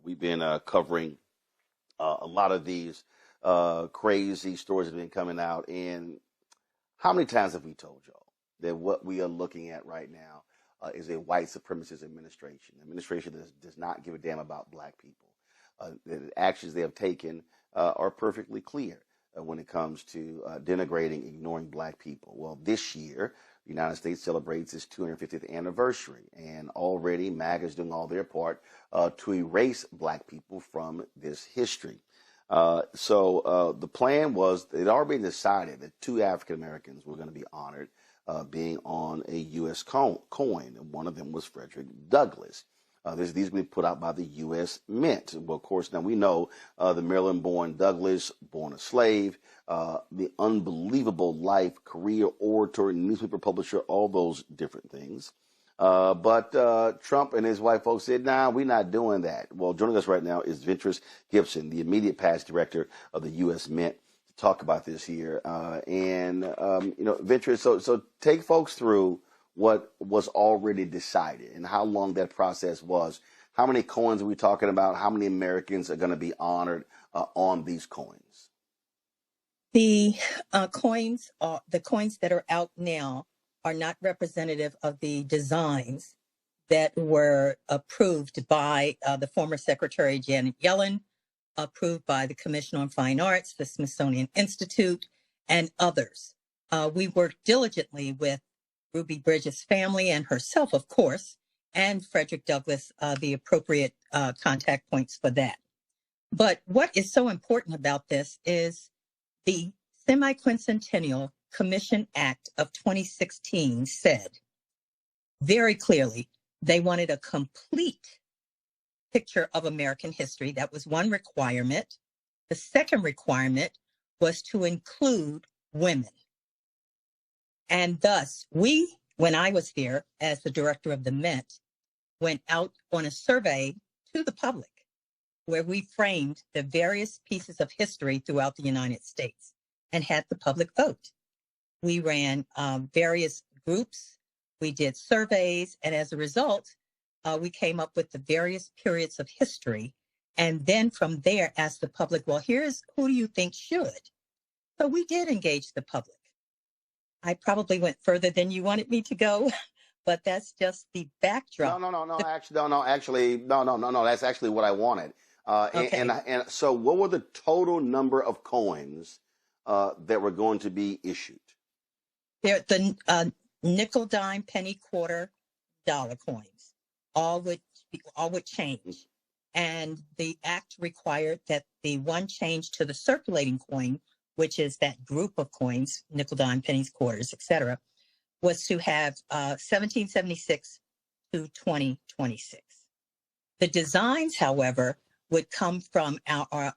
We've been covering a lot of these crazy stories that have been coming out. And how many times have we told y'all that what we are looking at right now is a white supremacist administration, that does not give a damn about black people. The actions they have taken are perfectly clear when it comes to denigrating, ignoring black people. Well, this year, the United States celebrates its 250th anniversary, and already MAGA is doing all their part to erase black people from this history. So the plan was, it had already been decided that 2 African Americans were going to be honored being on a U.S. coin, and one of them was Frederick Douglass. These will be put out by the U.S. Mint. Well, of course, now we know the Maryland-born Douglass, born a slave, the unbelievable life, career, orator, newspaper publisher, all those different things. But Trump and his white folks said, nah, we're not doing that. Well, joining us right now is Ventress Gibson, the immediate past director of the U.S. Mint, to talk about this here. Ventress, so take folks through what was already decided and how long that process was. How many coins are we talking about? How many Americans are going to be honored on these coins? The coins that are out now are not representative of the designs that were approved by the former Secretary Janet Yellen, approved by the Commission on Fine Arts, the Smithsonian Institute, and others. We worked diligently with Ruby Bridges' family and herself, of course, and Frederick Douglass, the appropriate contact points for that. But what is so important about this is the Semi-Quincentennial Commission Act of 2016 said very clearly they wanted a complete picture of American history. That was one requirement. The second requirement was to include women. And thus, when I was here as the director of the Mint, went out on a survey to the public where we framed the various pieces of history throughout the United States and had the public vote. We ran various groups, we did surveys, and as a result, we came up with the various periods of history. And then from there, asked the public, well, here's who do you think should? So we did engage the public. I probably went further than you wanted me to go, but that's just the backdrop. No. Actually, that's actually what I wanted. Okay. And so what were the total number of coins that were going to be issued? The nickel, dime, penny, quarter, dollar coins, all would change. And the act required that the one change to the circulating coin, which is that group of coins, nickel, dime, pennies, quarters, etc., was to have 1776 to 2026. The designs, however, would come from our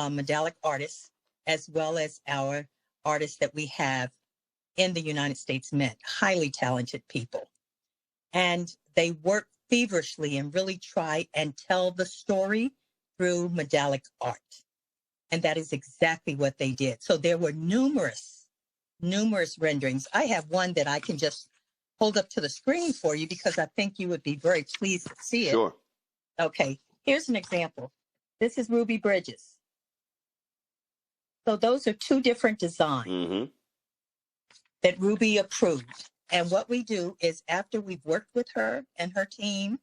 medallic artists, as well as our artists that we have in the United States Mint, highly talented people. And they work feverishly and really try and tell the story through medallic art. And that is exactly what they did. So there were numerous renderings. I have one that I can just hold up to the screen for you because I think you would be very pleased to see it. Sure. Okay, here's an example. This is Ruby Bridges. So those are 2 different designs that Ruby approved. And what we do is after we've worked with her and her team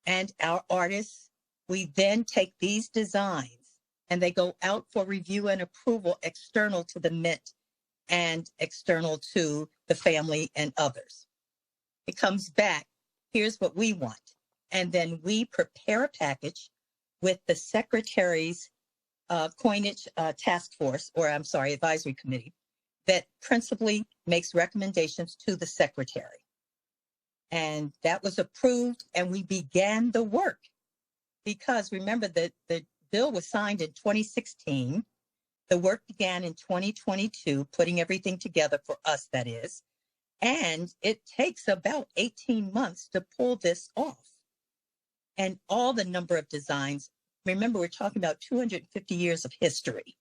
and our artists, we then take these designs and they go out for review and approval external to the Mint and external to the family and others. It comes back, here's what we want. And then we prepare a package with the Secretary's coinage task force, advisory committee, that principally makes recommendations to the Secretary. And that was approved, and we began the work. Because remember that the bill was signed in 2016. The work began in 2022, putting everything together for us, that is. And it takes about 18 months to pull this off. And all the number of designs, remember, we're talking about 250 years of history.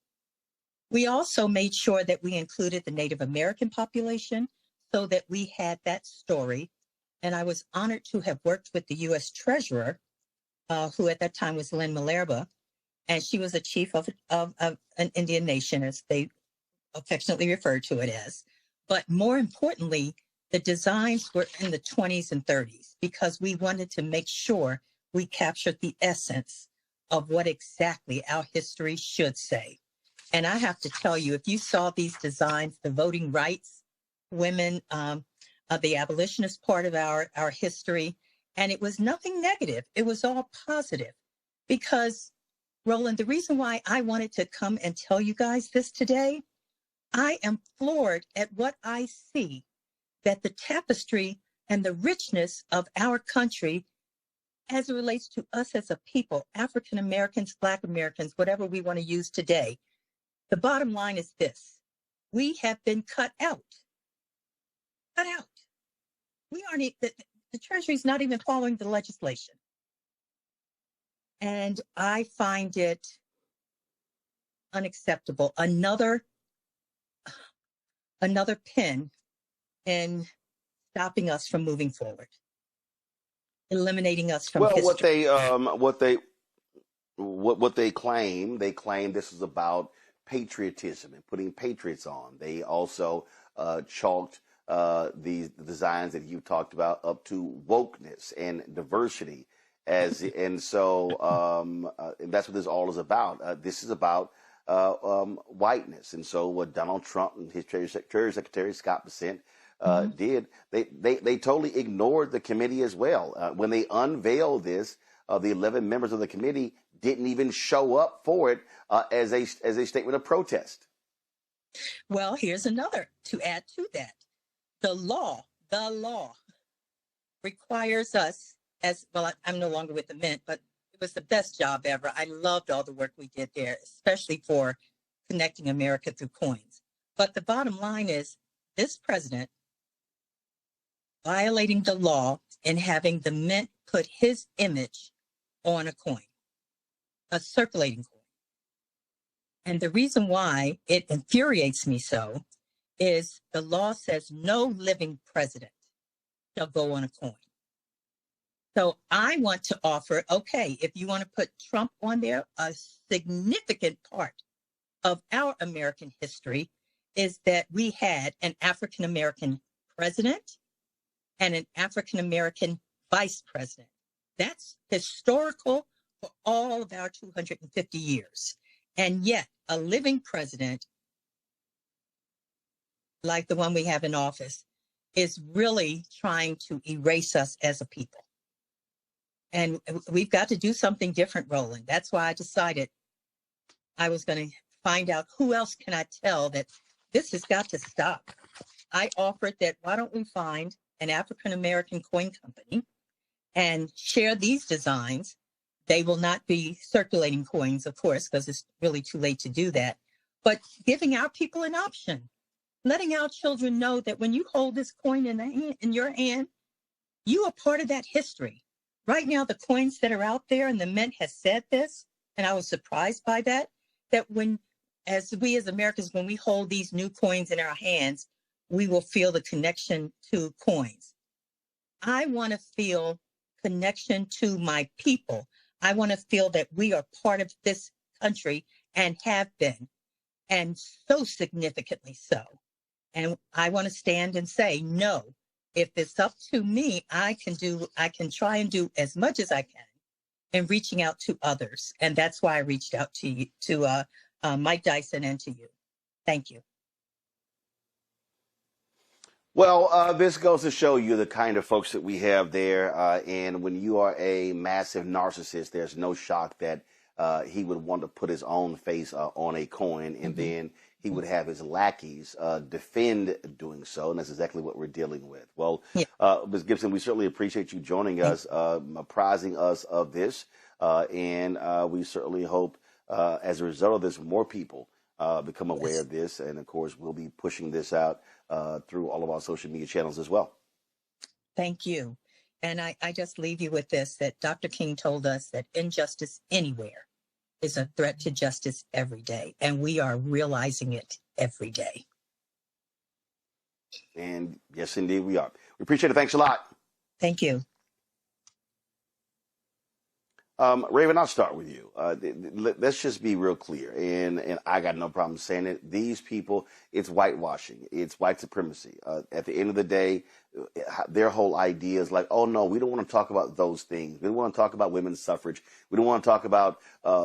We also made sure that we included the Native American population so that we had that story. And I was honored to have worked with the U.S. Treasurer who at that time was Lynn Malerba, and she was a chief of an Indian nation, as they affectionately referred to it as. But more importantly, the designs were in the 20s and 30s because we wanted to make sure we captured the essence of what exactly our history should say. And I have to tell you, if you saw these designs, the voting rights, women, the abolitionist part of our history, and it was nothing negative. It was all positive. Because, Roland, the reason why I wanted to come and tell you guys this today, I am floored at what I see, that the tapestry and the richness of our country as it relates to us as a people, African Americans, Black Americans, whatever we want to use today. The bottom line is this: we have been cut out. Cut out. We aren't, the Treasury's not even following the legislation. And I find it unacceptable. Another pin in stopping us from moving forward, eliminating us from history. What they claim this is about patriotism and putting patriots on. They also chalked the designs that you talked about up to wokeness and diversity and so that's what this all is about. This is about whiteness. And so what Donald Trump and his Treasury Secretary Scott Bessent did, they totally ignored the committee as well. When they unveiled this, the 11 members of the committee didn't even show up for it as a statement of protest. Well, here's another to add to that. The law requires us, as well, I'm no longer with the Mint, but it was the best job ever. I loved all the work we did there, especially for connecting America through coins. But the bottom line is this president violating the law and having the Mint put his image on a coin, a circulating coin. And the reason why it infuriates me so is the law says no living president shall go on a coin. So I want to offer, okay, if you want to put Trump on there, a significant part of our American history is that we had an African-American president and an African-American vice president. That's historical for all of our 250 years. And yet a living president like the one we have in office is really trying to erase us as a people. And we've got to do something different, Roland. That's why I decided I was going to find out who else can I tell that this has got to stop. I offered that why don't we find an African-American coin company and share these designs. They will not be circulating coins, of course, because it's really too late to do that. But giving our people an option, letting our children know that when you hold this coin in your hand, you are part of that history. Right now, the coins that are out there, and the Mint has said this, and I was surprised by that when, as Americans, when we hold these new coins in our hands, we will feel the connection to coins. I want to feel connection to my people. I want to feel that we are part of this country and have been, and so significantly so. And I want to stand and say, no, if it's up to me, I can try and do as much as I can in reaching out to others. And that's why I reached out to you, to Mike Dyson, and to you. Thank you. Well, this goes to show you the kind of folks that we have there. And when you are a massive narcissist, there's no shock that he would want to put his own face on a coin, and then he would have his lackeys defend doing so. And that's exactly what we're dealing with. Well, Ms. Gibson, we certainly appreciate you joining us, apprising us of this. And we certainly hope, as a result of this, more people become aware of this. And, of course, we'll be pushing this out through all of our social media channels as well. Thank you. And I just leave you with this, that Dr. King told us that injustice anywhere is a threat to justice every day. And we are realizing it every day. And yes, indeed, we are. We appreciate it. Thanks a lot. Thank you. Raven, I'll start with you. Let's just be real clear, and I got no problem saying it. These people, it's whitewashing, it's white supremacy. At the end of the day, their whole idea is like, oh no, we don't want to talk about those things. We don't want to talk about women's suffrage. We don't want to talk about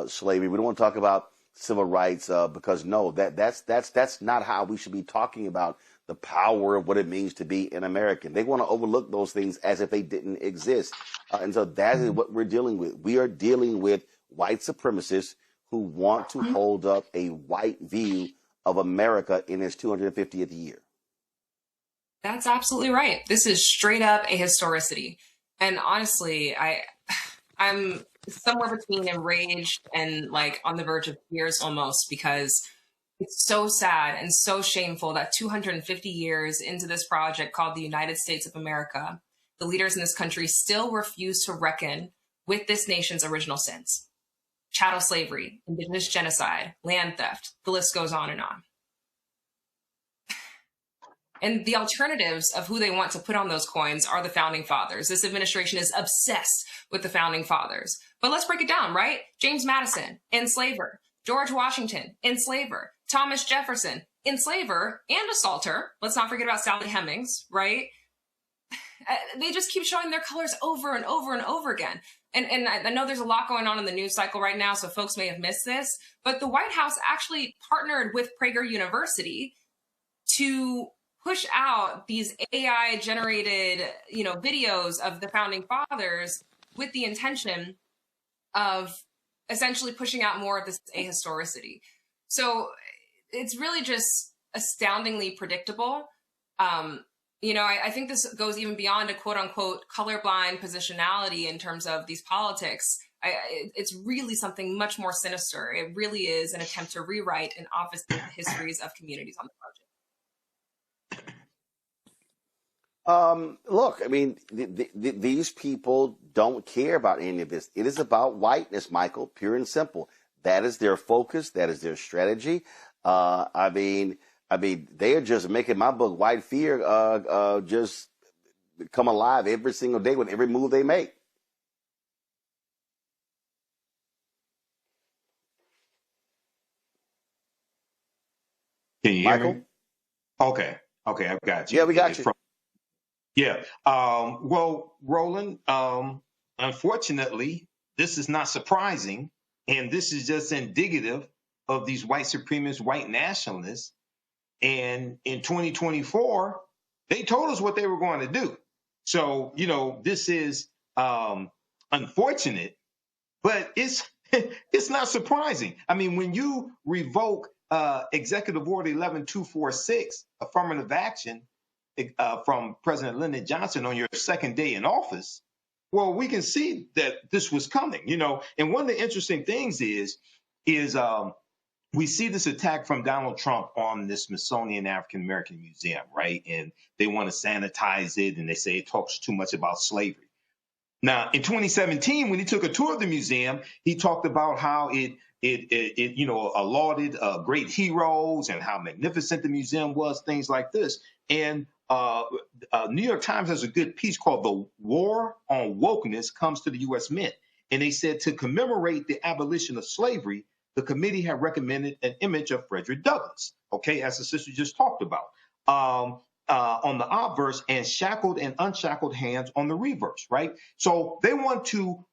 slavery. We don't want to talk about civil rights because no, that's not how we should be talking about the power of what it means to be an American. They want to overlook those things as if they didn't exist. And so that is what we're dealing with. We are dealing with white supremacists who want to hold up a white view of America in its 250th year. That's absolutely right. This is straight up a historicity. And honestly, I'm somewhere between enraged and like on the verge of tears almost, because it's so sad and so shameful that 250 years into this project called the United States of America, the leaders in this country still refuse to reckon with this nation's original sins. Chattel slavery, indigenous genocide, land theft, the list goes on and on. And the alternatives of who they want to put on those coins are the founding fathers. This administration is obsessed with the founding fathers. But let's break it down, right? James Madison, enslaver. George Washington, enslaver. Thomas Jefferson, enslaver and assaulter. Let's not forget about Sally Hemings, right? They just keep showing their colors over and over and over again. And I know there's a lot going on in the news cycle right now, so folks may have missed this, but the White House actually partnered with Prager University to push out these AI generated, videos of the founding fathers with the intention of essentially pushing out more of this ahistoricity. So it's really just astoundingly predictable. I think this goes even beyond a quote unquote colorblind positionality in terms of these politics. It's really something much more sinister. It really is an attempt to rewrite and obfuscate the histories of communities on the project. Look, I mean, these people don't care about any of this. It is about whiteness, Michael, pure and simple. That is their focus. That is their strategy. I mean, they are just making my book, White Fear, just come alive every single day with every move they make. Can you hear Michael? me? Okay, I've got you. Yeah, we got you. Yeah. Well, Roland, unfortunately, this is not surprising. And this is just indicative of these white supremacist, white nationalists. And in 2024, they told us what they were going to do. So, this is unfortunate, but it's it's not surprising. I mean, when you revoke Executive Order 11246, affirmative action from President Lyndon Johnson on your second day in office, well, we can see that this was coming, And one of the interesting things is we see this attack from Donald Trump on the Smithsonian African American Museum, right? And they want to sanitize it, and they say it talks too much about slavery. Now, in 2017, when he took a tour of the museum, he talked about how it lauded great heroes and how magnificent the museum was, things like this. And New York Times has a good piece called "The War on Wokeness Comes to the U.S. Mint," and they said to commemorate the abolition of slavery, the committee had recommended an image of Frederick Douglass, okay, as the sister just talked about, on the obverse, and shackled and unshackled hands on the reverse, right? So they want to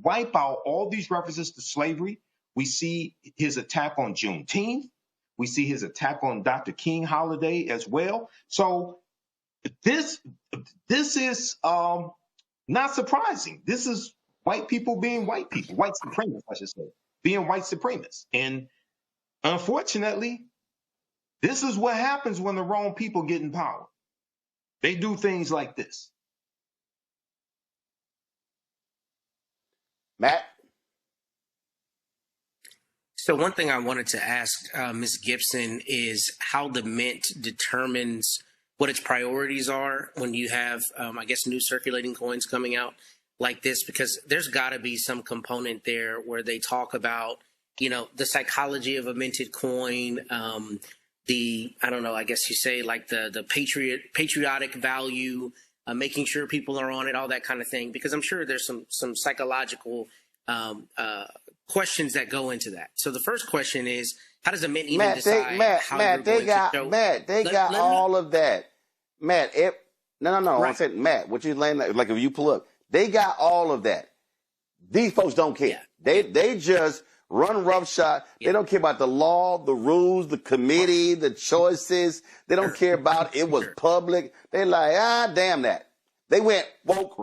wipe out all these references to slavery. We see his attack on Juneteenth. We see his attack on Dr. King holiday as well. So this is not surprising. This is white people being white people, white supremacists, I should say, being white supremacists. And unfortunately, this is what happens when the wrong people get in power. They do things like this. Matt? So one thing I wanted to ask Ms. Gibson is how the Mint determines what its priorities are when you have, new circulating coins coming out like this, because there's got to be some component there where they talk about, the psychology of a minted coin, the patriotic value making sure people are on it, all that kind of thing, because I'm sure there's some psychological questions that go into that. So the first question is, how does a mint even decide how you're going to show? They got all of that. Matt, no. Right. I said, Matt, what you laying like if you pull up, they got all of that. These folks don't care. Yeah. They just run roughshod. Yeah. They don't care about the law, the rules, the committee, the choices. They don't care about it was public. They're like, damn that. They went woke.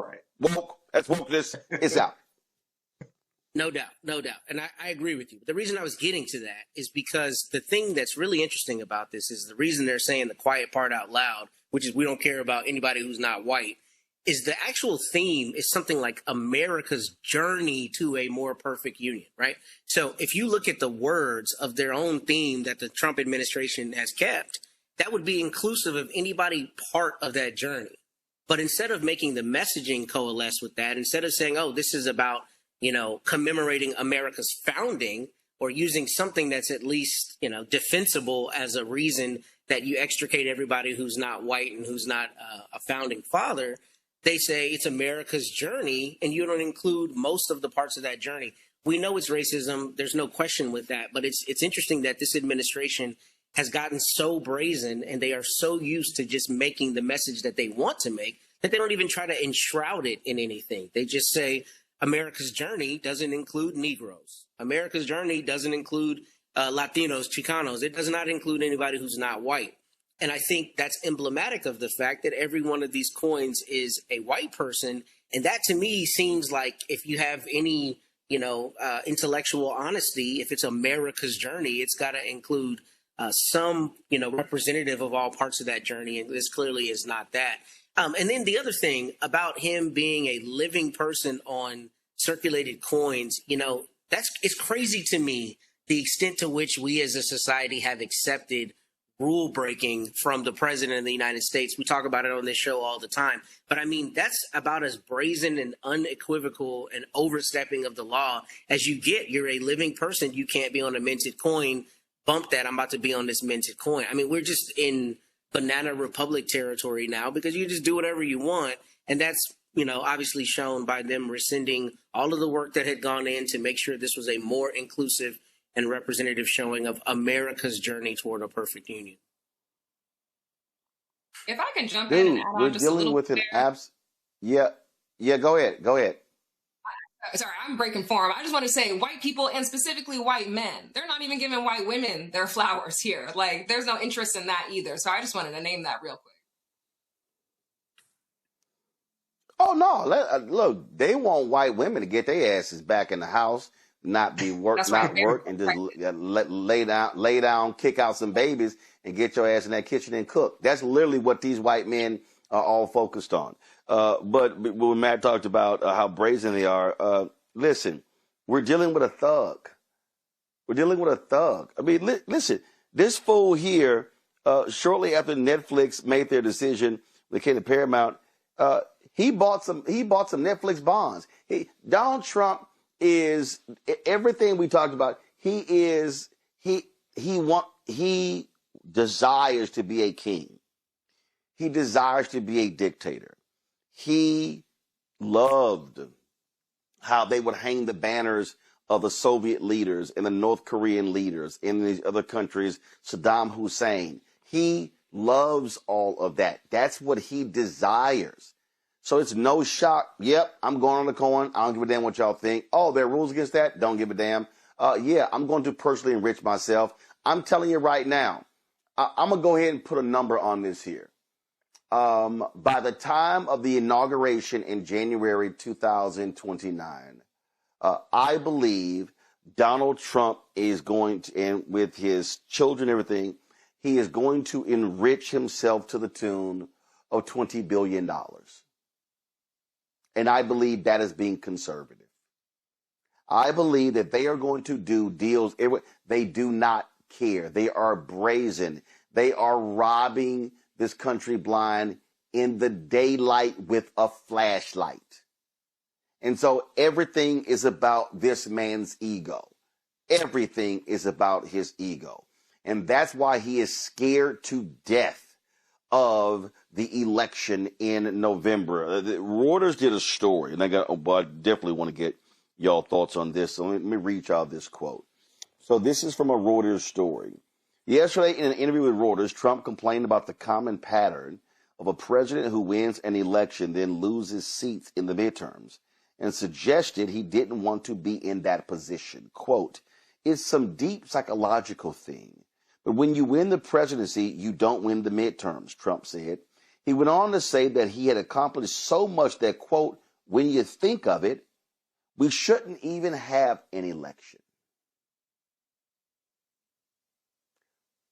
That's wokeness. It's out. No doubt. And I agree with you. But the reason I was getting to that is because the thing that's really interesting about this is the reason they're saying the quiet part out loud, which is we don't care about anybody who's not white, is the actual theme is something like America's journey to a more perfect union, right? So if you look at the words of their own theme that the Trump administration has kept, that would be inclusive of anybody part of that journey. But instead of making the messaging coalesce with that, instead of saying, oh, this is about, commemorating America's founding or using something that's at least, defensible as a reason that you extricate everybody who's not white and who's not a founding father, they say it's America's journey, and you don't include most of the parts of that journey. We know it's racism. There's no question with that. But it's interesting that this administration has gotten so brazen and they are so used to just making the message that they want to make that they don't even try to enshroud it in anything. They just say America's journey doesn't include Negroes. America's journey doesn't include Latinos, Chicanos. It does not include anybody who's not white. And I think that's emblematic of the fact that every one of these coins is a white person. And that to me seems like if you have any, intellectual honesty, if it's America's journey, it's got to include some, representative of all parts of that journey. And this clearly is not that. And then the other thing about him being a living person on circulated coins, it's crazy to me, the extent to which we as a society have accepted rule breaking from the president of the United States. We talk about it on this show all the time. But I mean, that's about as brazen and unequivocal and overstepping of the law as you get. You're a living person. You can't be on a minted coin. Bump that. I'm about to be on this minted coin. I mean, we're just in Banana Republic territory now because you just do whatever you want. And that's, obviously shown by them rescinding all of the work that had gone in to make sure this was a more inclusive and representative showing of America's journey toward a perfect union. If I can jump in and add on just a little bit. Yeah, go ahead. Sorry, I'm breaking form. I just want to say white people and specifically white men, they're not even giving white women their flowers here. Like, there's no interest in that either. So I just wanted to name that real quick. Oh, no. Look, they want white women to get their asses back in the house, not work, and just lay down, kick out some babies, and get your ass in that kitchen and cook. That's literally what these white men are all focused on. But when Matt talked about how brazen they are, listen, we're dealing with a thug. I mean, listen, this fool here, shortly after Netflix made their decision, they came to Paramount. He bought some Netflix bonds. Donald Trump is everything we talked about. He desires to be a king. He desires to be a dictator. He loved how they would hang the banners of the Soviet leaders and the North Korean leaders in these other countries, Saddam Hussein. He loves all of that. That's what he desires. So it's no shock. Yep, I'm going on the coin. I don't give a damn what y'all think. Oh, there are rules against that? Don't give a damn. Yeah, I'm going to personally enrich myself. I'm telling you right now, I'm going to go ahead and put a number on this here. By the time of the inauguration in January 2029, I believe Donald Trump is going to, and with his children and everything, he is going to enrich himself to the tune of $20 billion. And I believe that is being conservative. I believe that they are going to do deals. They do not care. They are brazen. They are robbing this country blind in the daylight with a flashlight. And so everything is about this man's ego. Everything is about his ego. And that's why he is scared to death of the election in November. Reuters did a story, and I definitely want to get y'all thoughts on this. So let me read y'all this quote. So this is from a Reuters story. Yesterday, in an interview with Reuters, Trump complained about the common pattern of a president who wins an election then loses seats in the midterms, and suggested he didn't want to be in that position. Quote, "It's some deep psychological thing. But when you win the presidency, you don't win the midterms," Trump said. He went on to say that he had accomplished so much that, quote, "when you think of it, we shouldn't even have an election."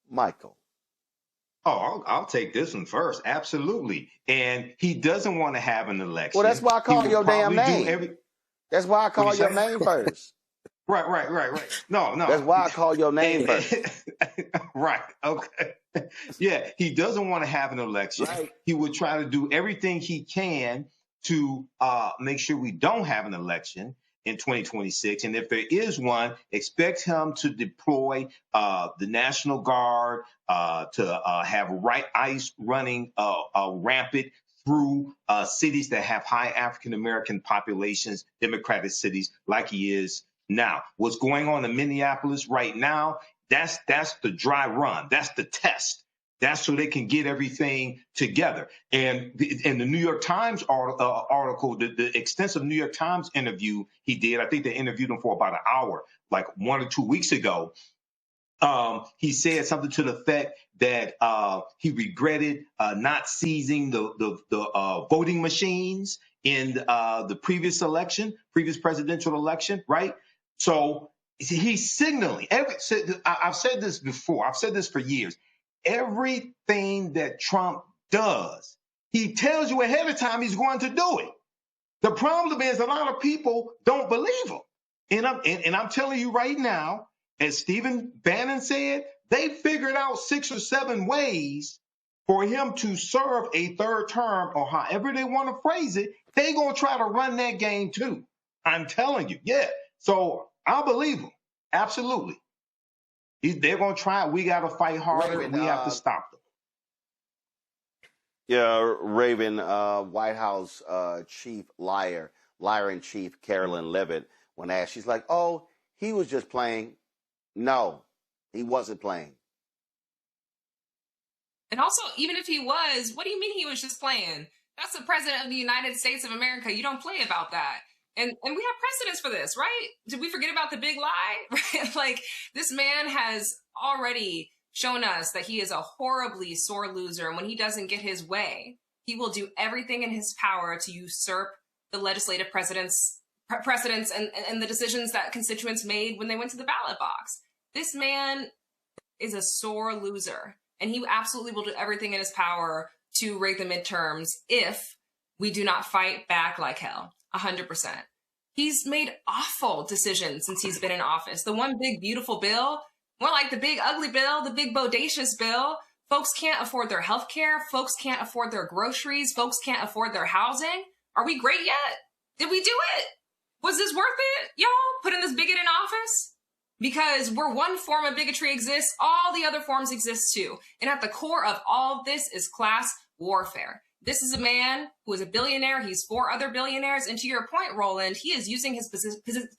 Michael. Oh, I'll take this one first. Absolutely. And he doesn't want to have an election. Well, that's why I call your damn name. That's why I call your name first. Right. No. That's why I call your name first. Right. Okay. Yeah, he doesn't want to have an election. Right. He would try to do everything he can to make sure we don't have an election in 2026. And if there is one, expect him to deploy the National Guard, to have ICE running rampant through cities that have high African-American populations, Democratic cities like he is now. What's going on in Minneapolis right now, that's the dry run. That's the test. That's so they can get everything together. And the New York Times article, the extensive New York Times interview he did, I think they interviewed him for about an hour, like 1 or 2 weeks ago. He said something to the effect that he regretted not seizing the voting machines in the previous presidential election, right? So he's signaling. I've said this before. I've said this for years. Everything that Trump does, he tells you ahead of time he's going to do it. The problem is a lot of people don't believe him. And I'm telling you right now, as Stephen Bannon said, they figured out 6 or 7 ways for him to serve a third term, or however they want to phrase it. They're going to try to run that game too. I'm telling you. Yeah. So I believe him. Absolutely. They're going to try. We got to fight harder. Raven, we have to stop them. Yeah, Raven, White House chief liar in chief, Carolyn Levitt, when asked, she's like, "Oh, he was just playing." No, he wasn't playing. And also, even if he was, what do you mean he was just playing? That's the president of the United States of America. You don't play about that. And we have precedents for this, right? Did we forget about the big lie? Right? Like, this man has already shown us that he is a horribly sore loser. And when he doesn't get his way, he will do everything in his power to usurp the legislative precedents and the decisions that constituents made when they went to the ballot box. This man is a sore loser, and he absolutely will do everything in his power to rig the midterms if we do not fight back like hell. 100%. He's made awful decisions since he's been in office. The one big, beautiful bill, more like the big, ugly bill, the big, bodacious bill. Folks can't afford their health care. Folks can't afford their groceries. Folks can't afford their housing. Are we great yet? Did we do it? Was this worth it, y'all? Putting this bigot in office? Because where one form of bigotry exists, all the other forms exist too. And at the core of all of this is class warfare. This is a man who is a billionaire. He's 4 other billionaires. And to your point, Roland, he is using his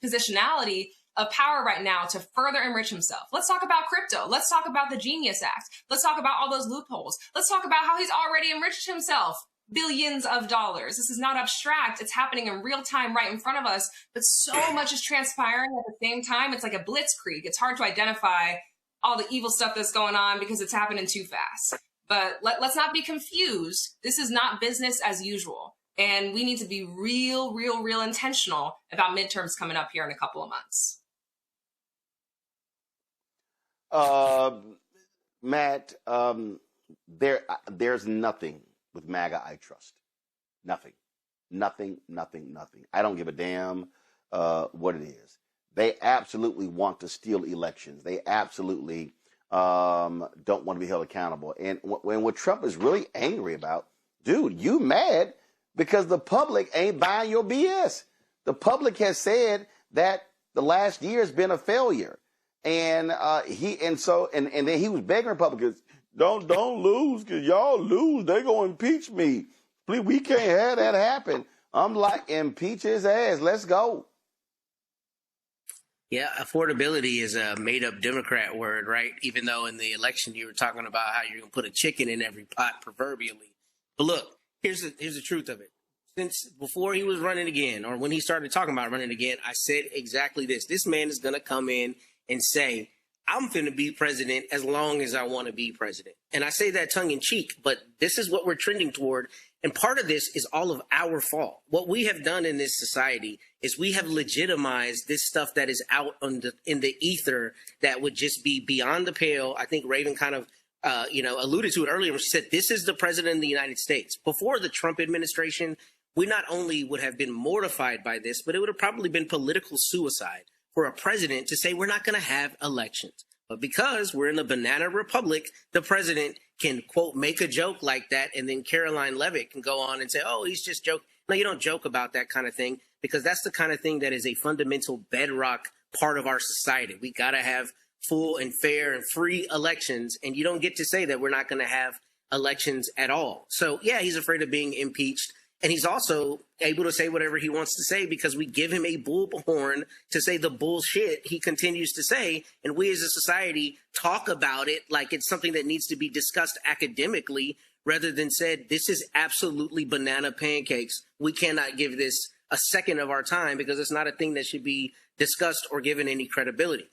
positionality of power right now to further enrich himself. Let's talk about crypto. Let's talk about the Genius Act. Let's talk about all those loopholes. Let's talk about how he's already enriched himself. Billions of dollars. This is not abstract. It's happening in real time right in front of us. But so much is transpiring at the same time. It's like a blitzkrieg. It's hard to identify all the evil stuff that's going on because it's happening too fast. But let's not be confused. This is not business as usual. And we need to be real intentional about midterms coming up here in a couple of months. Matt, there's nothing with MAGA I trust. Nothing. I don't give a damn what it is. They absolutely want to steal elections. They absolutely don't want to be held accountable. And what Trump is really angry about, dude, you mad because the public ain't buying your BS. The public has said that the last year has been a failure. And then he was begging Republicans, Don't lose, because y'all lose. They're going to impeach me. Please, we can't have that happen. I'm like, impeach his ass. Let's go. Yeah, affordability is a made-up Democrat word, right? Even though in the election you were talking about how you're going to put a chicken in every pot, proverbially. But look, here's the truth of it. Since before he was running again, or when he started talking about running again, I said exactly this. This man is going to come in and say, I'm going to be president as long as I want to be president. And I say that tongue in cheek, but this is what we're trending toward. And part of this is all of our fault. What we have done in this society is we have legitimized this stuff that is out in the ether that would just be beyond the pale. I think Raven kind of alluded to it earlier when she said, this is the president of the United States. Before the Trump administration, we not only would have been mortified by this, but it would have probably been political suicide for a president to say we're not going to have elections. But because we're in a banana republic, the president can, quote, make a joke like that. And then Caroline Levitt can go on and say, oh, he's just joking. No, you don't joke about that kind of thing, because that's the kind of thing that is a fundamental bedrock part of our society. We got to have full and fair and free elections. And you don't get to say that we're not going to have elections at all. So, yeah, he's afraid of being impeached. And he's also able to say whatever he wants to say because we give him a bullhorn to say the bullshit he continues to say. And we as a society talk about it like it's something that needs to be discussed academically rather than said, this is absolutely banana pancakes. We cannot give this a second of our time because it's not a thing that should be discussed or given any credibility.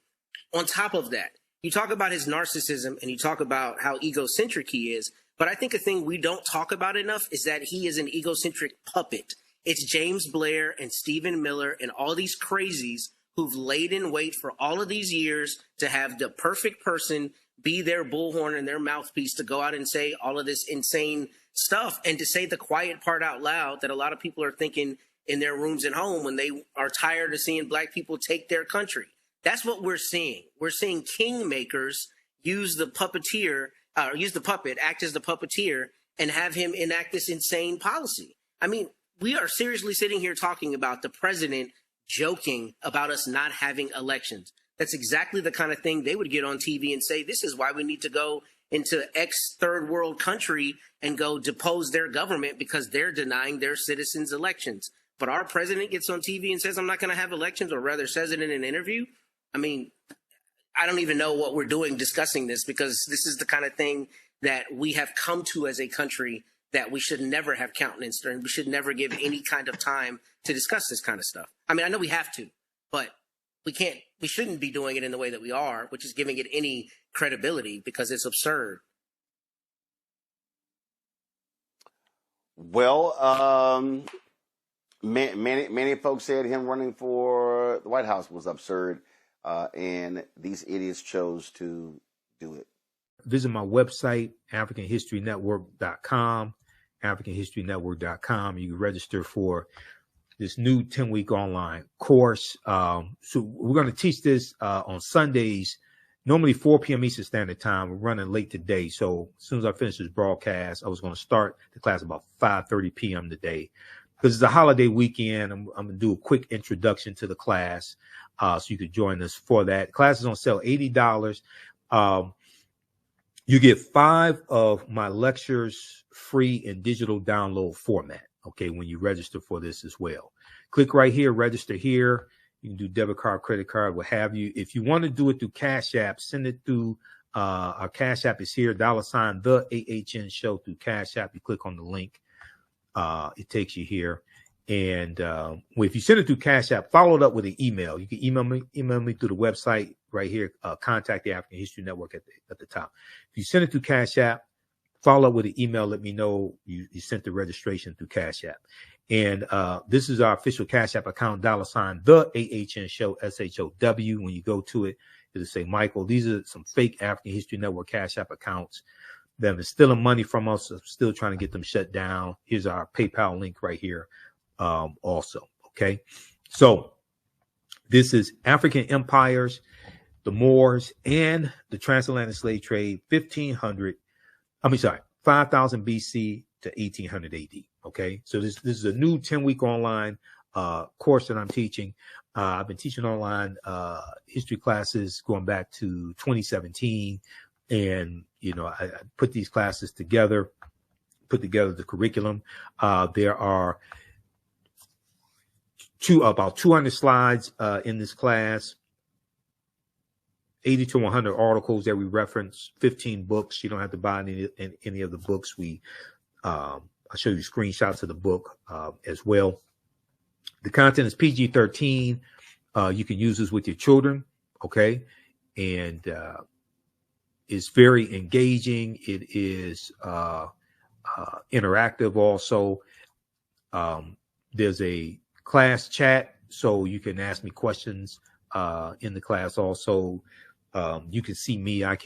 On top of that, you talk about his narcissism and you talk about how egocentric he is. But I think a thing we don't talk about enough is that he is an egocentric puppet. It's James Blair and Stephen Miller and all these crazies who've laid in wait for all of these years to have the perfect person be their bullhorn and their mouthpiece to go out and say all of this insane stuff and to say the quiet part out loud that a lot of people are thinking in their rooms at home when they are tired of seeing black people take their country. That's what we're seeing. We're seeing kingmakers use the puppeteer use the puppet, act as the puppeteer, and have him enact this insane policy. I mean, we are seriously sitting here talking about the president joking about us not having elections. That's exactly the kind of thing they would get on TV and say, this is why we need to go into X third world country and go depose their government because they're denying their citizens elections. But our president gets on TV and says, I'm not going to have elections, or rather says it in an interview. I mean, I don't even know what we're doing discussing this, because this is the kind of thing that we have come to as a country that we should never have countenance during. We should never give any kind of time to discuss this kind of stuff. I mean, I know we have to, but we shouldn't be doing it in the way that we are, which is giving it any credibility because it's absurd. Well, many folks said him running for the White House was absurd. And these idiots chose to do it. Visit my website, AfricanHistoryNetwork.com, AfricanHistoryNetwork.com. You can register for this new 10-week online course. So we're going to teach this on Sundays, normally 4 p.m. Eastern Standard Time. We're running late today. So as soon as I finish this broadcast, I was going to start the class about 5:30 p.m. today. Because it's a holiday weekend, I'm going to do a quick introduction to the class so you could join us for that. The class is on sale, $80. You get 5 of my lectures free in digital download format, okay, when you register for this as well. Click right here, register here. You can do debit card, credit card, what have you. If you want to do it through Cash App, send it through our Cash App is here, $ the AHN show through Cash App. You click on the link. It takes you here. And if you send it through Cash App, follow it up with an email. You can email me through the website right here, contact the African History Network at the top. If you send it through Cash App, follow up with an email. Let me know you sent the registration through Cash App. And this is our official Cash App account, $ the AHN show, SHOW. When you go to it, it'll say Michael. These are some fake African History Network Cash App accounts. Them is stealing money from us. I'm still trying to get them shut down. Here's our PayPal link right here. Also, okay. So this is African empires, the Moors, and the transatlantic slave trade, 5000 BC to 1800 AD. Okay, so this is a new 10-week online course that I'm teaching. I've been teaching online history classes going back to 2017. And, I put these classes together, put together the curriculum. There are about 200 slides in this class, 80 to 100 articles that we reference, 15 books. You don't have to buy any of the books. I'll show you screenshots of the book as well. The content is PG-13. You can use this with your children, okay? And it's very engaging. It is interactive also. There's a class chat, so you can ask me questions in the class also. You can see me. I can